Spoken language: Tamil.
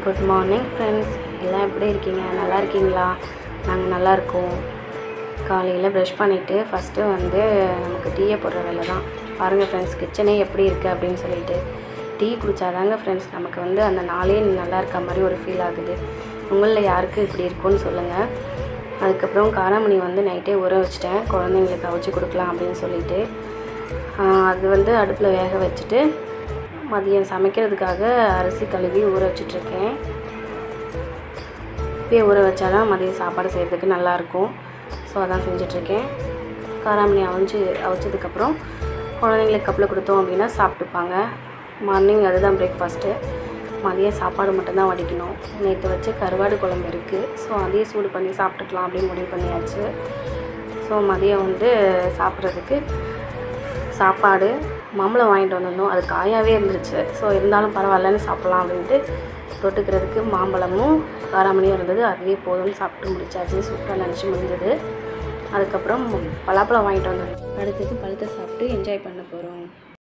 குட் மார்னிங் ஃப்ரெண்ட்ஸ், எல்லாம் எப்படி இருக்கீங்க? நல்லா இருக்கீங்களா? நாங்கள் நல்லா இருக்கோம். காலையில் ப்ரஷ் பண்ணிவிட்டு ஃபஸ்ட்டு நமக்கு டீயை போடுற வேலை தான். பாருங்கள் ஃப்ரெண்ட்ஸ், கிச்சனே எப்படி இருக்குது அப்படின்னு சொல்லிட்டு. டீ குடித்தாதாங்க ஃப்ரெண்ட்ஸ் நமக்கு அந்த நாளே நல்லா இருக்க மாதிரி ஒரு ஃபீல் ஆகுது. உங்களில் யாருக்கு இப்படி இருக்குன்னு சொல்லுங்கள். அதுக்கப்புறம் காராமணி நைட்டே ஊற வச்சுட்டேன், குழந்தைங்களுக்கு அவிச்சு கொடுக்கலாம் அப்படின்னு சொல்லிட்டு. அது அடுப்பில் வேக வச்சுட்டு மதியம் சமைக்கிறதுக்காக அரிசி கழுவி ஊற வச்சிட்ருக்கேன். இப்போயே ஊற வச்சா தான் மதியம் சாப்பாடு செய்கிறதுக்கு நல்லாயிருக்கும். ஸோ அதான் செஞ்சிட்ருக்கேன். காராமணி அவிச்சதுக்கப்புறம் குழந்தைங்களுக்கு கப்பில் கொடுத்தோம் அப்படின்னா சாப்பிட்டுப்பாங்க. மார்னிங் அதுதான் பிரேக்ஃபாஸ்ட்டு. மதியம் சாப்பாடு மட்டும்தான் வடிக்கணும். நேற்று வச்சு கருவாடு குழம்பு இருக்குது. ஸோ அதையே சூடு பண்ணி சாப்பிட்டுக்கலாம் அப்படின்னு முடிவு பண்ணியாச்சு. ஸோ மதியம் சாப்பிட்றதுக்கு சாப்பாடு மாம்பழம் வாங்கிட்டு வந்திருந்தோம். அது காயாகவே இருந்துச்சு. ஸோ இருந்தாலும் பரவாயில்லன்னு சாப்பிட்லாம் அப்படின்ட்டு தொட்டுக்கிறதுக்கு மாம்பழமும் காராமணியும் இருந்தது. அதுவே போதும்னு சாப்பிட்டு முடிச்சாச்சு. சூப்பராக நினச்சி முடிஞ்சது. அதுக்கப்புறம் பலாப்பழம் வாங்கிட்டு வந்தோம். அடுத்தது பழத்தை சாப்பிட்டு என்ஜாய் பண்ண போகிறோம்.